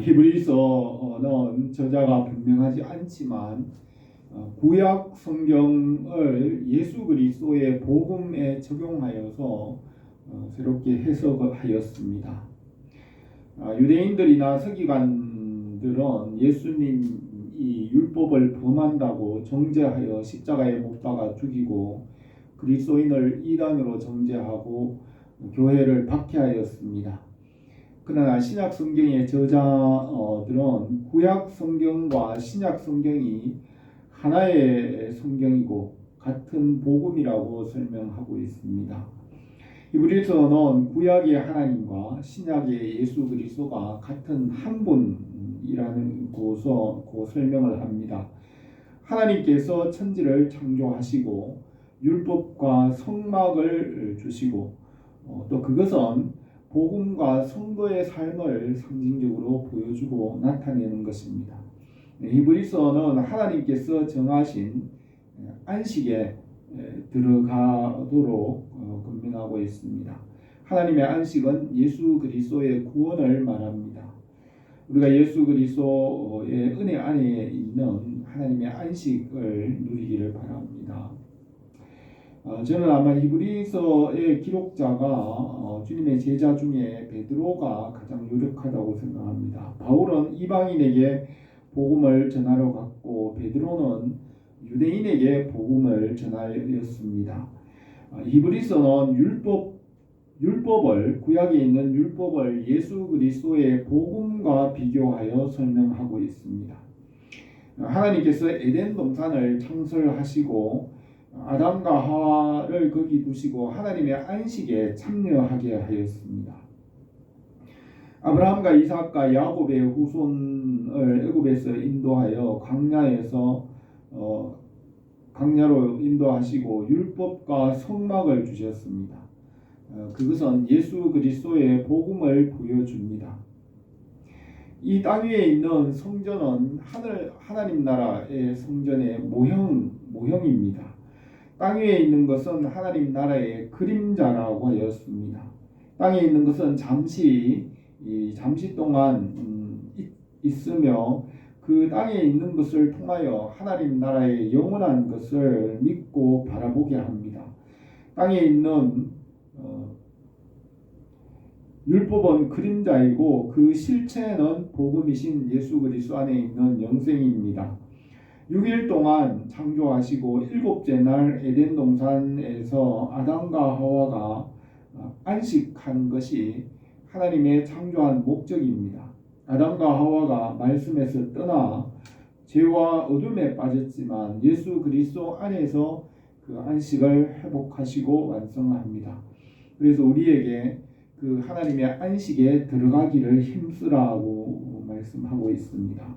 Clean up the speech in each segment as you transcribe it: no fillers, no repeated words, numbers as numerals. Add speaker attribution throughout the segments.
Speaker 1: 히브리서는 저자가 분명하지 않지만 구약 성경을 예수 그리스도의 복음에 적용하여서 새롭게 해석하였습니다. 유대인들이나 서기관들은 예수님이 율법을 범한다고 정죄하여 십자가에 못 박아 죽이고 그리스도인을 이단으로 정죄하고 교회를 박해하였습니다. 그러나 신약 성경의 저자들은 구약 성경과 신약 성경이 하나의 성경이고 같은 복음이라고 설명하고 있습니다. 히브리서는 구약의 하나님과 신약의 예수 그리스도가 같은 한 분이라는 고 설명을 합니다. 하나님께서 천지를 창조하시고 율법과 성막을 주시고 또 그것은 복음과 성도의 삶을 상징적으로 보여주고 나타내는 것입니다. 히브리서는 하나님께서 정하신 안식에 들어가도록 권면하고 있습니다. 하나님의 안식은 예수 그리스도의 구원을 말합니다. 우리가 예수 그리스도의 은혜 안에 있는 하나님의 안식을 누리기를 바랍니다. 저는 아마 히브리서의 기록자가 주님의 제자 중에 베드로가 가장 유력하다고 생각합니다. 바울은 이방인에게 복음을 전하러 갔고 베드로는 유대인에게 복음을 전하였습니다. 히브리서는 율법을 구약에 있는 율법을 예수 그리스도의 복음과 비교하여 설명하고 있습니다. 하나님께서 에덴 동산을 창설하시고 아담과 하와를 거기 두시고 하나님의 안식에 참여하게 하였습니다. 아브라함과 이삭과 야곱의 후손을 애굽에서 인도하여 광야로 인도하시고 율법과 성막을 주셨습니다. 그것은 예수 그리스도의 복음을 보여줍니다. 이 땅 위에 있는 성전은 하나님 나라의 성전의 모형입니다. 땅 위에 있는 것은 하나님 나라의 그림자라고 하였습니다. 땅에 있는 것은 잠시 동안 있으며 그 땅에 있는 것을 통하여 하나님 나라의 영원한 것을 믿고 바라보게 합니다. 땅에 있는 율법은 그림자이고 그 실체는 복음이신 예수 그리스도 안에 있는 영생입니다. 6일 동안 창조하시고 일곱째 날 에덴 동산에서 아담과 하와가 안식한 것이 하나님의 창조한 목적입니다. 아담과 하와가 말씀에서 떠나 죄와 어둠에 빠졌지만 예수 그리스도 안에서 그 안식을 회복하시고 완성합니다. 그래서 우리에게 그 하나님의 안식에 들어가기를 힘쓰라고 말씀하고 있습니다.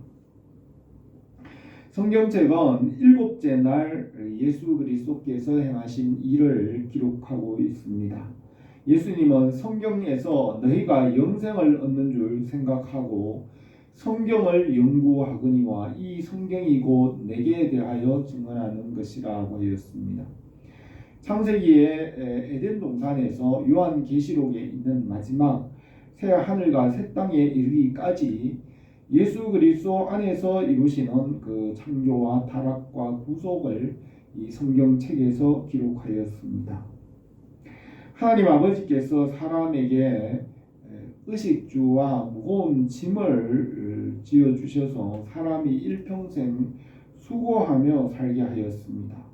Speaker 1: 성경책은 일곱째 날 예수 그리스도께서 행하신 일을 기록하고 있습니다. 예수님은 성경에서 너희가 영생을 얻는 줄 생각하고 성경을 연구하거니와 이 성경이 곧 내게 대하여 증언하는 것이라고 하였습니다. 창세기의 에덴 동산에서 요한계시록에 있는 마지막 새 하늘과 새 땅에 이르기까지 예수 그리스도 안에서 이루시는 그 창조와 타락과 구속을 이 성경책에서 기록하였습니다. 하나님 아버지께서 사람에게 의식주와 무거운 짐을 지어주셔서 사람이 일평생 수고하며 살게 하였습니다.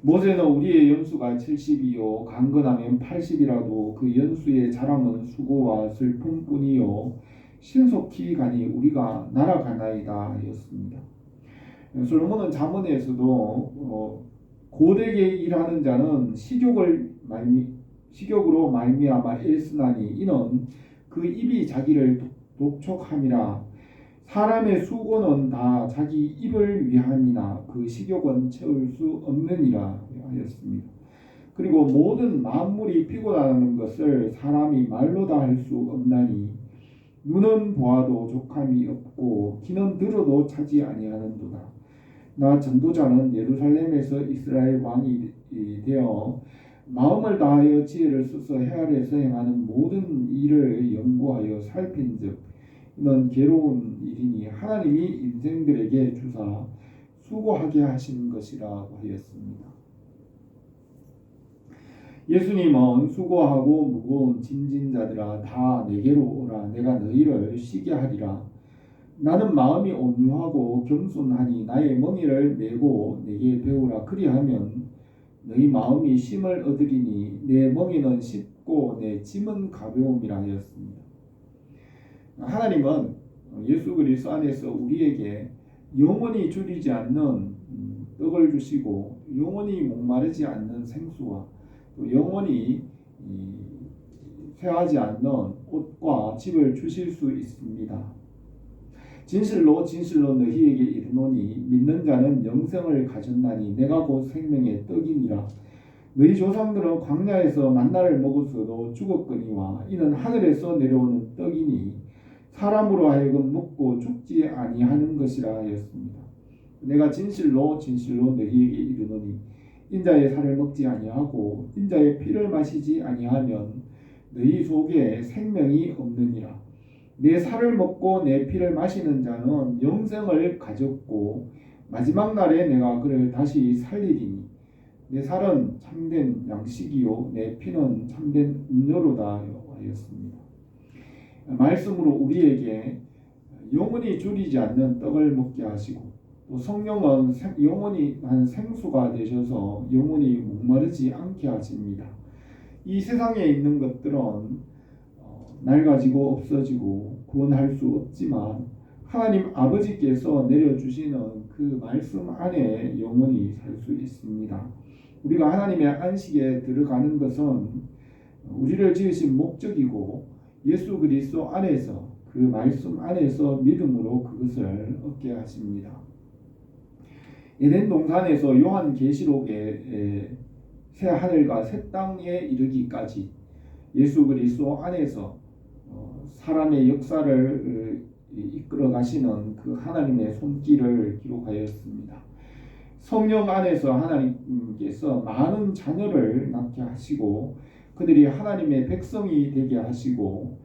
Speaker 1: 모세는 우리의 연수가 70이요 강건하면 80이라도 그 연수의 자랑은 수고와 슬픔뿐이요 신속히 가니 우리가 날아가나이다 하였습니다. 솔로몬은 잠언에서도 고되게 일하는 자는 식욕으로 말미암아 애쓰나니 이는 그 입이 자기를 독촉함이라. 사람의 수고는 다 자기 입을 위함이나 그 식욕은 채울 수 없느니라 하였습니다. 그리고 모든 만물이 피곤하는 것을 사람이 말로 다 할 수 없나니 눈은 보아도 족함이 없고 귀는 들어도 차지 아니하는도다. 나 전도자는 예루살렘에서 이스라엘 왕이 되어 마음을 다하여 지혜를 써서 해 아래에서 행하는 모든 일을 연구하여 살핀즉 이는 괴로운 일이니 하나님이 인생들에게 주사 수고하게 하신 것이라고 하였습니다. 예수님은 수고하고 무거운 짐진 자들아 다 내게로 오라 내가 너희를 쉬게 하리라. 나는 마음이 온유하고 겸손하니 나의 멍에를 메고 내게 배우라. 그리하면 너희 마음이 쉼을 얻으리니 내 멍에는 쉽고 내 짐은 가벼움이라 하였습니다. 하나님은 예수 그리스도 안에서 우리에게 영원히 줄이지 않는 떡을 주시고 영원히 목마르지 않는 생수와 또 영원히 쇠하지 않는 옷과 집을 주실 수 있습니다. 진실로 진실로 너희에게 이르노니 믿는 자는 영생을 가졌나니 내가 곧 생명의 떡이니라. 너희 조상들은 광야에서 만나를 먹었어도 죽었거니와 이는 하늘에서 내려오는 떡이니 사람으로 하여금 먹고 죽지 아니하는 것이라 하였습니다. 내가 진실로 진실로 너희에게 이르노니 인자의 살을 먹지 아니하고 인자의 피를 마시지 아니하면 너희 속에 생명이 없느니라. 내 살을 먹고 내 피를 마시는 자는 영생을 가졌고 마지막 날에 내가 그를 다시 살리리니 내 살은 참된 양식이요 내 피는 참된 음료로다 하였습니다. 말씀으로 우리에게 영원히 줄이지 않는 떡을 먹게 하시고 또 성령은 영원히 한 생수가 되셔서 영원히 목마르지 않게 하십니다. 이 세상에 있는 것들은 낡아지고 없어지고 구원할 수 없지만 하나님 아버지께서 내려주시는 그 말씀 안에 영원히 살 수 있습니다. 우리가 하나님의 안식에 들어가는 것은 우리를 지으신 목적이고 예수 그리스도 안에서 그 말씀 안에서 믿음으로 그것을 얻게 하십니다. 에덴 동산에서 요한계시록에 새 하늘과 새 땅에 이르기까지 예수 그리스도 안에서 사람의 역사를 이끌어 가시는 그 하나님의 손길을 기록하였습니다. 성령 안에서 하나님께서 많은 자녀를 낳게 하시고 그들이 하나님의 백성이 되게 하시고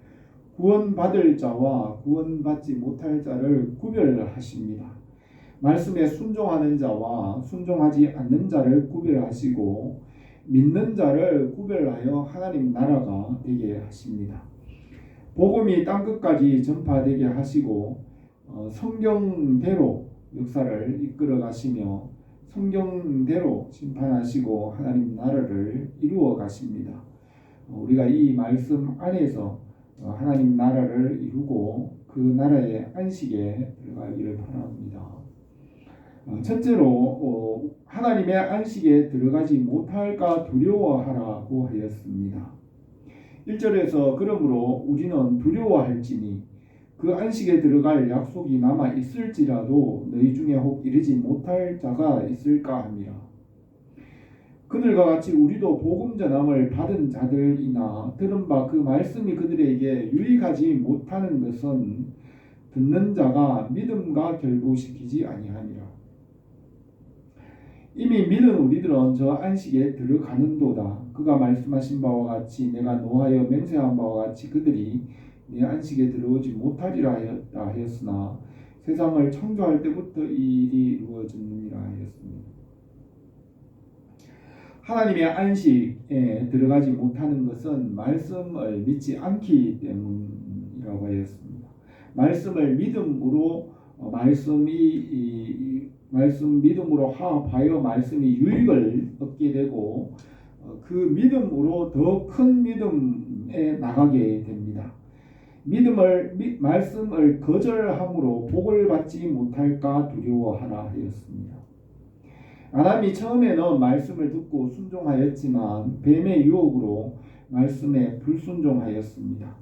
Speaker 1: 구원받을 자와 구원받지 못할 자를 구별하십니다. 말씀에 순종하는 자와 순종하지 않는 자를 구별하시고 믿는 자를 구별하여 하나님 나라가 되게 하십니다. 복음이 땅끝까지 전파되게 하시고 성경대로 역사를 이끌어 가시며 성경대로 심판하시고 하나님 나라를 이루어 가십니다. 우리가 이 말씀 안에서 하나님 나라를 이루고 그 나라의 안식에 들어가기를 바랍니다. 첫째로 하나님의 안식에 들어가지 못할까 두려워하라고 하였습니다. 1절에서 그러므로 우리는 두려워할지니 그 안식에 들어갈 약속이 남아 있을지라도 너희 중에 혹 이르지 못할 자가 있을까 함이라. 그들과 같이 우리도 복음 전함을 받은 자들이나 들은 바 그 말씀이 그들에게 유익하지 못하는 것은 듣는 자가 믿음과 결부시키지 아니하니라. 이미 믿은 우리들은 저 안식에 들어가는도다. 그가 말씀하신 바와 같이 내가 노하여 맹세한 바와 같이 그들이 내 안식에 들어오지 못하리라 하였으나 세상을 창조할 때부터 이 일이 이루어졌느니라 하였습니다. 하나님의 안식에 들어가지 못하는 것은 말씀을 믿지 않기 때문이라고 하였습니다. 말씀을 믿음으로 말씀 믿음으로 화합하여 말씀이 유익을 얻게 되고 그 믿음으로 더 큰 믿음에 나가게 됩니다. 말씀을 거절함으로 복을 받지 못할까 두려워하라 하였습니다. 아담이 처음에는 말씀을 듣고 순종하였지만 뱀의 유혹으로 말씀에 불순종하였습니다.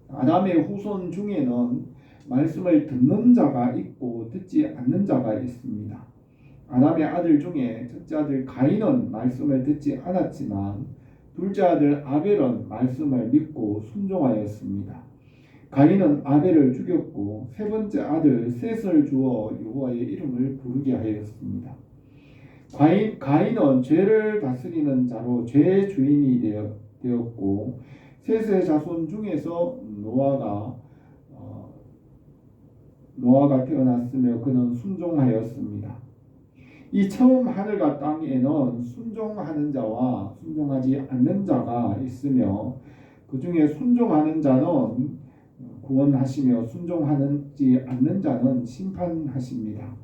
Speaker 1: 아담의 후손 중에는 말씀을 듣는 자가 있고 듣지 않는 자가 있습니다. 아담의 아들 중에 첫째 아들 가인은 말씀을 듣지 않았지만 둘째 아들 아벨은 말씀을 믿고 순종하였습니다. 가인은 아벨을 죽였고 세 번째 아들 셋을 주어 여호와의 이름을 부르게 하였습니다. 가인은 죄를 다스리는 자로 죄의 주인이 되었고 셋의 자손 중에서 노아가 노아가 태어났으며 그는 순종하였습니다. 이 처음 하늘과 땅에는 순종하는 자와 순종하지 않는 자가 있으며 그 중에 순종하는 자는 구원하시며 순종하지 않는 자는 심판하십니다.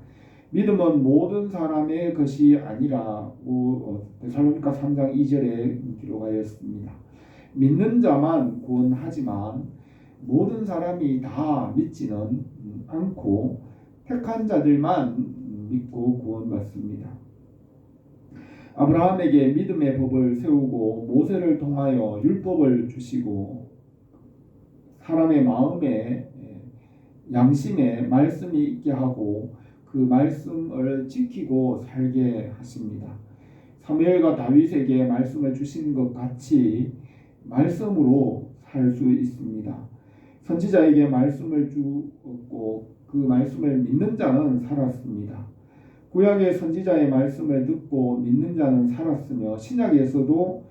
Speaker 1: 믿음은 모든 사람의 것이 아니라고 데살로니가 3장 2절에 기록하였습니다. 믿는 자만 구원하지만 모든 사람이 다 믿지는 않고 택한 자들만 믿고 구원받습니다. 아브라함에게 믿음의 법을 세우고 모세를 통하여 율법을 주시고 사람의 마음에 양심에 말씀이 있게 하고 그 말씀을 지키고 살게 하십니다. 사무엘과 다윗에게 말씀을 주신 것 같이 말씀으로 살 수 있습니다. 선지자에게 말씀을 주었고 그 말씀을 믿는 자는 살았습니다. 구약의 선지자의 말씀을 듣고 믿는 자는 살았으며 신약에서도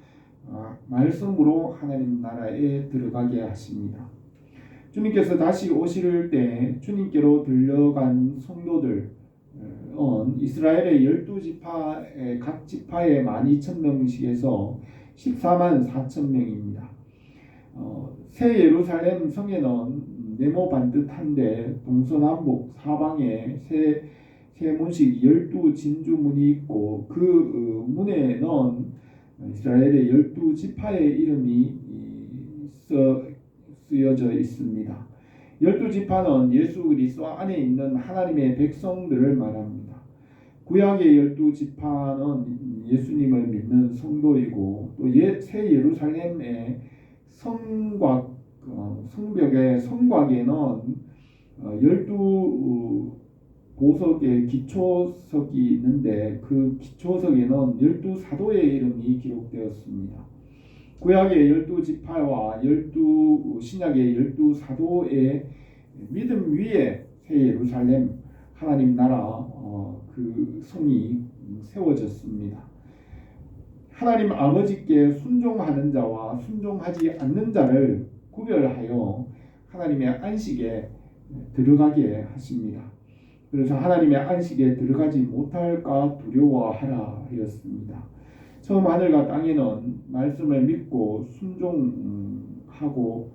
Speaker 1: 말씀으로 하나님 나라에 들어가게 하십니다. 주님께서 다시 오실 때 주님께로 들려간 성도들은 이스라엘의 12지파의 각 지파의 12,000명씩에서 14만 4천 명입니다. 새 예루살렘 성에는 네모 반듯한데 동서남북 사방에 세 문씩 12진주문이 있고 그 문에는 이스라엘의 12지파의 이름이 쓰여져 있습니다. 12지파는 예수 그리스도 안에 있는 하나님의 백성들을 말합니다. 구약의 12지파는 예수님을 믿는 성도이고 또 새 예루살렘의 성벽의 성곽에는 12보석의 기초석이 있는데 그 기초석에는 12사도의 이름이 기록되었습니다. 구약의 12지파와 신약의 12사도의 믿음 위에 새 예루살렘 하나님 나라 그 성이 세워졌습니다. 하나님 아버지께 순종하는 자와 순종하지 않는 자를 구별하여 하나님의 안식에 들어가게 하십니다. 그래서 하나님의 안식에 들어가지 못할까 두려워하라 하였습니다. 처음 하늘과 땅에는 말씀을 믿고 순종하고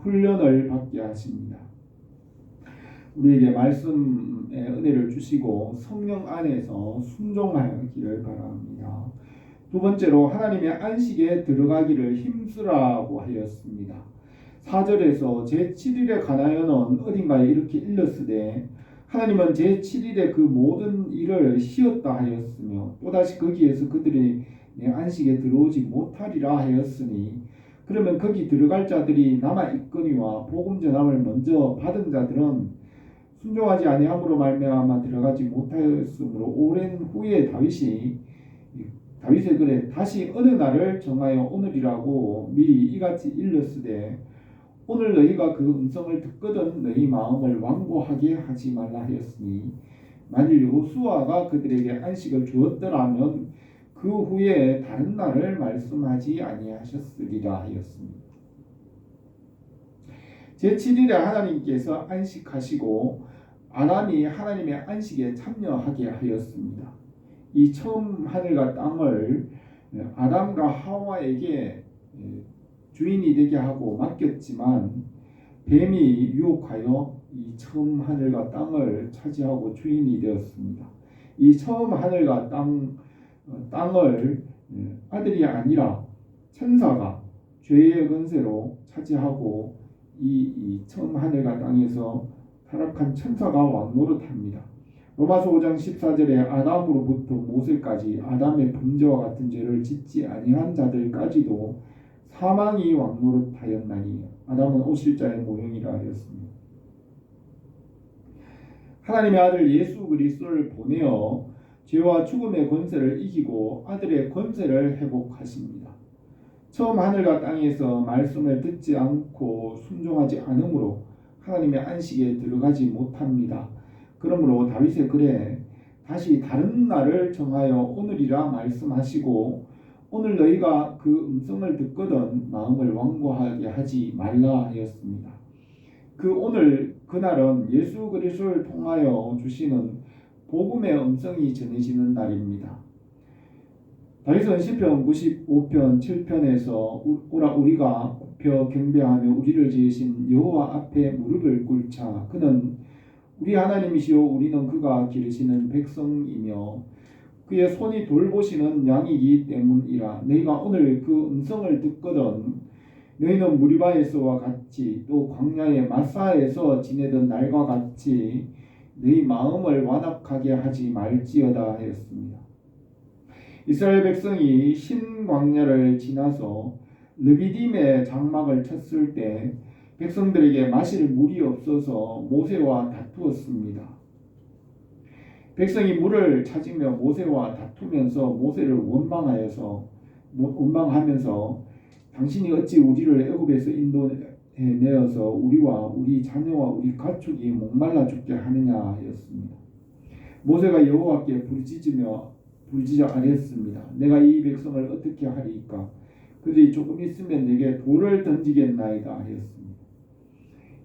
Speaker 1: 훈련을 받게 하십니다. 우리에게 말씀의 은혜를 주시고 성령 안에서 순종하기를 바랍니다. 두 번째로 하나님의 안식에 들어가기를 힘쓰라고 하였습니다. 4절에서 제7일에 관하여는 어딘가에 이렇게 일렀으되 하나님은 제7일에 그 모든 일을 쉬었다 하였으며 또다시 거기에서 그들이 내 안식에 들어오지 못하리라 하였으니 그러면 거기 들어갈 자들이 남아있거니와 복음 전함을 먼저 받은 자들은 순종하지 아니함으로 말미암아 들어가지 못하였으므로 오랜 후에 다윗의 글에 다시 어느 날을 정하여 오늘이라고 미리 이같이 일렀으되 오늘 너희가 그 음성을 듣거든 너희 마음을 완고하게 하지 말라 하였으니 만일 여호수아가 그들에게 안식을 주었더라면 그 후에 다른 날을 말씀하지 아니하셨으리라 하였습니다. 제7일에 하나님께서 안식하시고 아담이 하나님의 안식에 참여하게 하였습니다. 이 처음 하늘과 땅을 아담과 하와에게 주인이 되게 하고 맡겼지만 뱀이 유혹하여 이 처음 하늘과 땅을 차지하고 주인이 되었습니다. 이 처음 하늘과 땅을 아들이 아니라 천사가 죄의 권세로 차지하고 이 처음 하늘과 땅에서 타락한 천사가 왕노릇합니다. 로마서 5장 14절에 아담으로부터 모세까지 아담의 범죄와 같은 죄를 짓지 아니한 자들까지도 사망이 왕노릇하였나니 아담은 오실자의 모형이라 하였습니다. 하나님의 아들 예수 그리스도를 보내어 죄와 죽음의 권세를 이기고 아들의 권세를 회복하십니다. 처음 하늘과 땅에서 말씀을 듣지 않고 순종하지 않으므로 하나님의 안식에 들어가지 못합니다. 그러므로 다윗의 글에 다시 다른 날을 정하여 오늘이라 말씀하시고 오늘 너희가 그 음성을 듣거든 마음을 완고하게 하지 말라 하였습니다. 그 오늘 그날은 예수 그리스도를 통하여 주시는 복음의 음성이 전해지는 날입니다. 다윗은 시편 95편 7편에서 오라 우리가 굽혀 경배하며 우리를 지으신 여호와 앞에 무릎을 꿇자. 그는 우리 하나님이시요 우리는 그가 기르시는 백성이며 그의 손이 돌보시는 양이기 때문이라. 너희가 오늘 그 음성을 듣거든 너희는 무리바에서와 같이 또 광야의 마사에서 지내던 날과 같이 너희 마음을 완악하게 하지 말지어다 하였습니다. 이스라엘 백성이 신광야를 지나서 르비딤의 장막을 쳤을 때 백성들에게 마실 물이 없어서 모세와 다투었습니다. 백성이 물을 찾으며 모세와 다투면서 모세를 원망하면서 당신이 어찌 우리를 애굽에서 인도해내어서 우리와 우리 자녀와 우리 가축이 목말라 죽게 하느냐 하였습니다. 모세가 여호와께 부르짖어 아뢰었습니다. 내가 이 백성을 어떻게 하리이까? 그들이 조금 있으면 내게 돌을 던지겠나이다 하였습니다.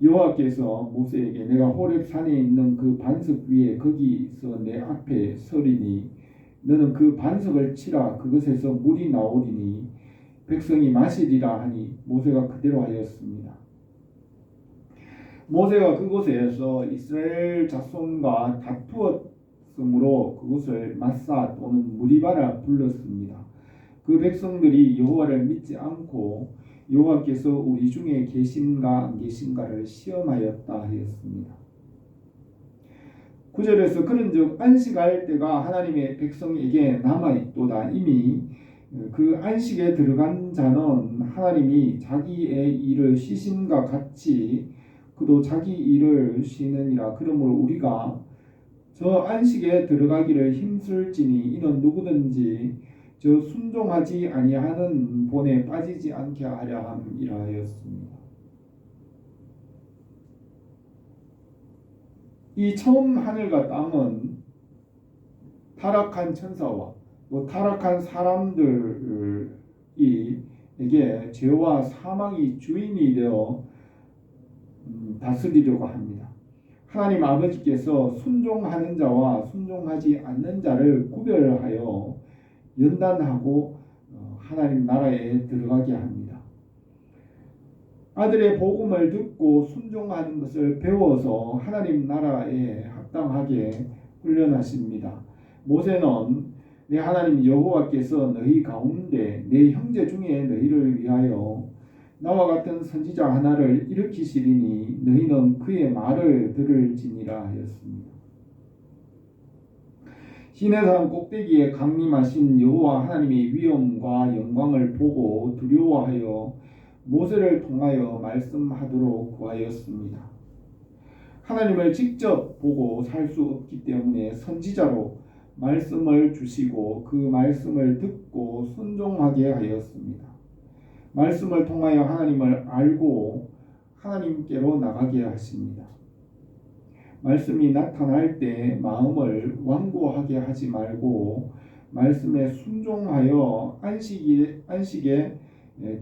Speaker 1: 여호와께서 모세에게 내가 호렙 산에 있는 그 반석 위에 거기서 내 앞에 서리니 너는 그 반석을 치라. 그것에서 물이 나오리니 백성이 마시리라 하니 모세가 그대로 하였습니다. 모세가 그곳에서 이스라엘 자손과 다투었으므로 그곳을 마사 또는 무리바라 불렀습니다. 그 백성들이 여호와를 믿지 않고 여호와께서 우리 중에 계신가 안 계신가를 시험하였다 하였습니다. 9절에서 그런즉 안식할 때가 하나님의 백성에게 남아있도다. 이미 그 안식에 들어간 자는 하나님이 자기의 일을 쉬심과 같이 그도 자기 일을 쉬느니라. 그러므로 우리가 저 안식에 들어가기를 힘쓸지니 이는 누구든지 저 순종하지 아니하는 본에 빠지지 않게 하려 함이라 하였습니다. 이 처음 하늘과 땅은 타락한 천사와 또 타락한 사람들에게 죄와 사망이 주인이 되어 다스리려고 합니다. 하나님 아버지께서 순종하는 자와 순종하지 않는 자를 구별하여 연단하고 하나님 나라에 들어가게 합니다. 아들의 복음을 듣고 순종하는 것을 배워서 하나님 나라에 합당하게 훈련하십니다. 모세는 내 하나님 여호와께서 너희 가운데 내 형제 중에 너희를 위하여 나와 같은 선지자 하나를 일으키시리니 너희는 그의 말을 들을지니라 하였습니다. 시내산 꼭대기에 강림하신 여호와 하나님의 위엄과 영광을 보고 두려워하여 모세를 통하여 말씀하도록 구하였습니다. 하나님을 직접 보고 살 수 없기 때문에 선지자로 말씀을 주시고 그 말씀을 듣고 순종하게 하였습니다. 말씀을 통하여 하나님을 알고 하나님께로 나가게 하십니다. 말씀이 나타날 때 마음을 완고하게 하지 말고 말씀에 순종하여 안식에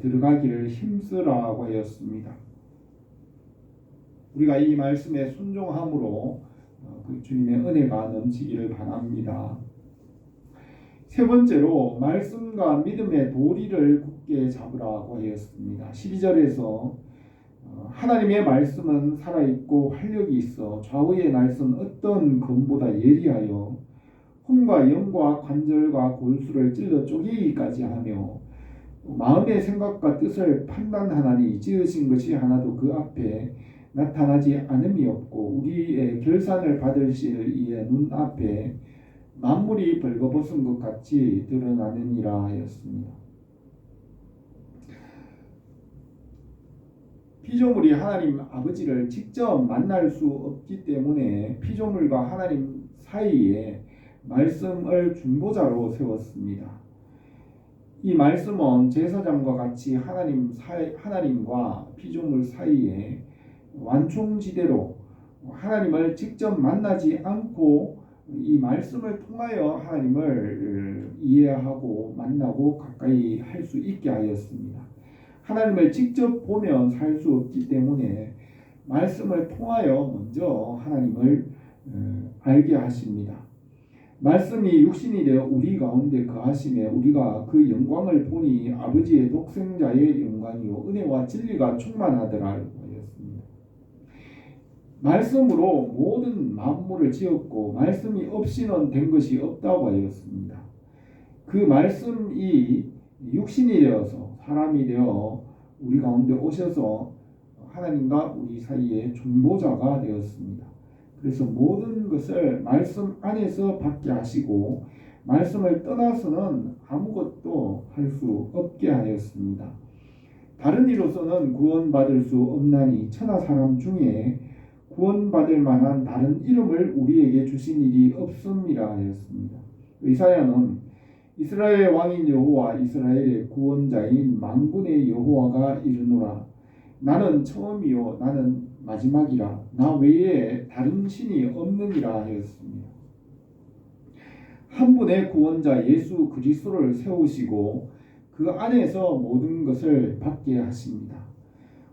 Speaker 1: 들어가기를 힘쓰라고 하였습니다. 우리가 이 말씀에 순종함으로 그 주님의 은혜가 넘치기를 바랍니다. 세 번째로 말씀과 믿음의 도리를 굳게 잡으라고 하였습니다. 12절에서 하나님의 말씀은 살아있고 활력이 있어 좌우의 날선 어떤 검보다 예리하여 혼과 영과 관절과 골수를 찔러 쪼개기까지 하며 마음의 생각과 뜻을 판단하나니 지으신 것이 하나도 그 앞에 나타나지 않음이 없고 우리의 결산을 받으실 이의 눈앞에 만물이 벌거벗은 것 같이 드러나느니라 하였습니다. 피조물이 하나님 아버지를 직접 만날 수 없기 때문에 피조물과 하나님 사이에 말씀을 중보자로 세웠습니다. 이 말씀은 제사장과 같이 하나님과 피조물 사이에 완충지대로 하나님을 직접 만나지 않고 이 말씀을 통하여 하나님을 이해하고 만나고 가까이 할 수 있게 하였습니다. 하나님을 직접 보면 살 수 없기 때문에 말씀을 통하여 먼저 하나님을 알게 하십니다. 말씀이 육신이 되어 우리 가운데 거하심에 우리가 그 영광을 보니 아버지의 독생자의 영광이요 은혜와 진리가 충만하더라 하였습니다. 말씀으로 모든 만물을 지었고 말씀이 없이는 된 것이 없다고 하였습니다. 그 말씀이 육신이 되어서 사람이 되어 우리 가운데 오셔서 하나님과 우리 사이에 중보자가 되었습니다. 그래서 모든 것을 말씀 안에서 받게 하시고 말씀을 떠나서는 아무것도 할 수 없게 하였습니다. 다른 이로서는 구원받을 수 없나니 천하 사람 중에 구원받을 만한 다른 이름을 우리에게 주신 일이 없음이라 하였습니다. 이사야는 이스라엘 왕인 여호와 이스라엘의 구원자인 만군의 여호와가 이르노라. 나는 처음이요 나는 마지막이라. 나 외에 다른 신이 없느니라 하였습니다. 한 분의 구원자 예수 그리스도를 세우시고 그 안에서 모든 것을 받게 하십니다.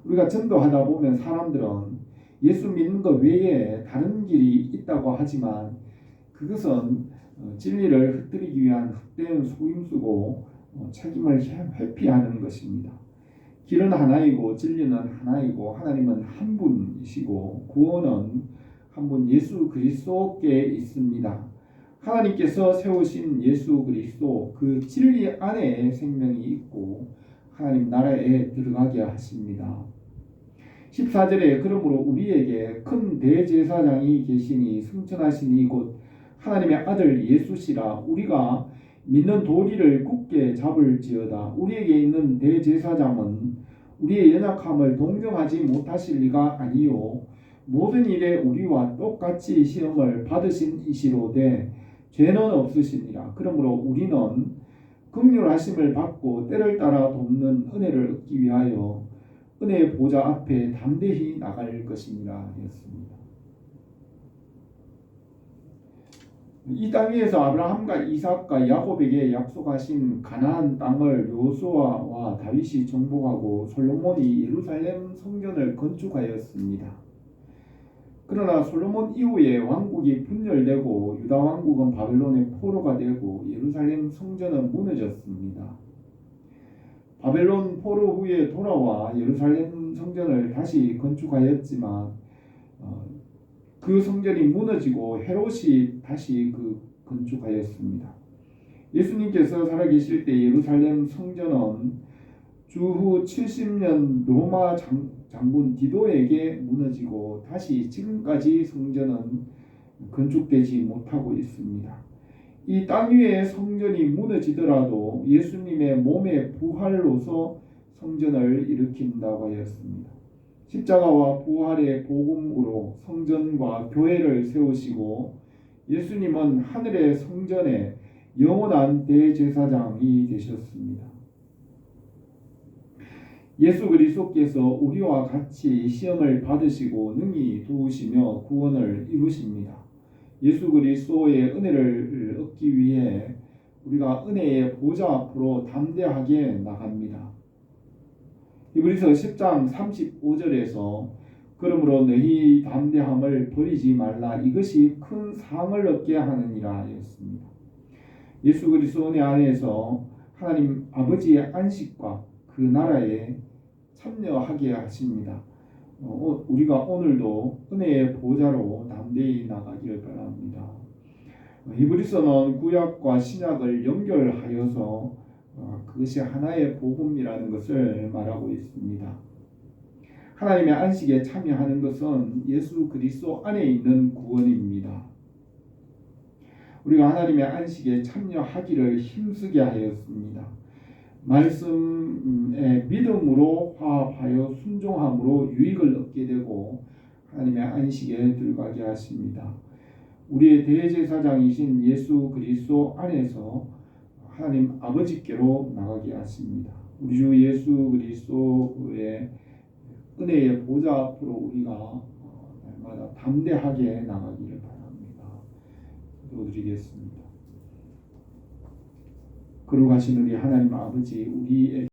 Speaker 1: 우리가 전도하다 보면 사람들은 예수 믿는 것 외에 다른 길이 있다고 하지만 그것은 진리를 흩뜨리기 위한 헛된 속임수고 책임을 회피하는 것입니다. 길은 하나이고 진리는 하나이고 하나님은 한 분이시고 구원은 한 분 예수 그리스도께 있습니다. 하나님께서 세우신 예수 그리스도 그 진리 안에 생명이 있고 하나님 나라에 들어가게 하십니다. 14절에 그러므로 우리에게 큰 대제사장이 계시니 승천하시니 곧 하나님의 아들 예수시라. 우리가 믿는 도리를 굳게 잡을지어다. 우리에게 있는 대제사장은 우리의 연약함을 동정하지 못하실 리가 아니요 모든 일에 우리와 똑같이 시험을 받으신 이시로되 죄는 없으시니라. 그러므로 우리는 긍휼하심을 받고 때를 따라 돕는 은혜를 얻기 위하여 은혜의 보좌 앞에 담대히 나갈 것이니라 했습니다. 이 땅 위에서 아브라함과 이삭과 야곱에게 약속하신 가나안 땅을 여호수아와 다윗이 정복하고 솔로몬이 예루살렘 성전을 건축하였습니다. 그러나 솔로몬 이후에 왕국이 분열되고 유다 왕국은 바벨론의 포로가 되고 예루살렘 성전은 무너졌습니다. 바벨론 포로 후에 돌아와 예루살렘 성전을 다시 건축하였지만 그 성전이 무너지고 헤롯이 다시 건축하였습니다. 예수님께서 살아계실 때 예루살렘 성전은 주후 70년 로마 장군 디도에게 무너지고 다시 지금까지 성전은 건축되지 못하고 있습니다. 이 땅 위에 성전이 무너지더라도 예수님의 몸의 부활로서 성전을 일으킨다고 하였습니다. 십자가와 부활의 복음으로 성전과 교회를 세우시고 예수님은 하늘의 성전에 영원한 대제사장이 되셨습니다. 예수 그리스도께서 우리와 같이 시험을 받으시고 능히 도우시며 구원을 이루십니다. 예수 그리스도의 은혜를 얻기 위해 우리가 은혜의 보좌 앞으로 담대하게 나갑니다. 히브리서 10장 35절에서 그러므로 너희 담대함을 버리지 말라 이것이 큰 상을 얻게 하느니라 하였습니다. 예수 그리스도 은혜 안에서 하나님 아버지의 안식과 그 나라에 참여하게 하십니다. 우리가 오늘도 은혜의 보좌로 담대히 나가기를 바랍니다. 히브리서는 구약과 신약을 연결하여서 그것이 하나의 복음이라는 것을 말하고 있습니다. 하나님의 안식에 참여하는 것은 예수 그리스도 안에 있는 구원입니다. 우리가 하나님의 안식에 참여하기를 힘쓰게 하였습니다. 말씀에 믿음으로 화합하여 순종함으로 유익을 얻게 되고 하나님의 안식에 들어가게 하십니다. 우리의 대제사장이신 예수 그리스도 안에서 하나님 아버지께로 나가게 하십니다. 우리 주 예수 그리스도의 은혜의 보좌 앞으로 우리가 날마다 담대하게 나가기를 바랍니다. 기도드리겠습니다. 거룩하신 우리 하나님 아버지, 우리의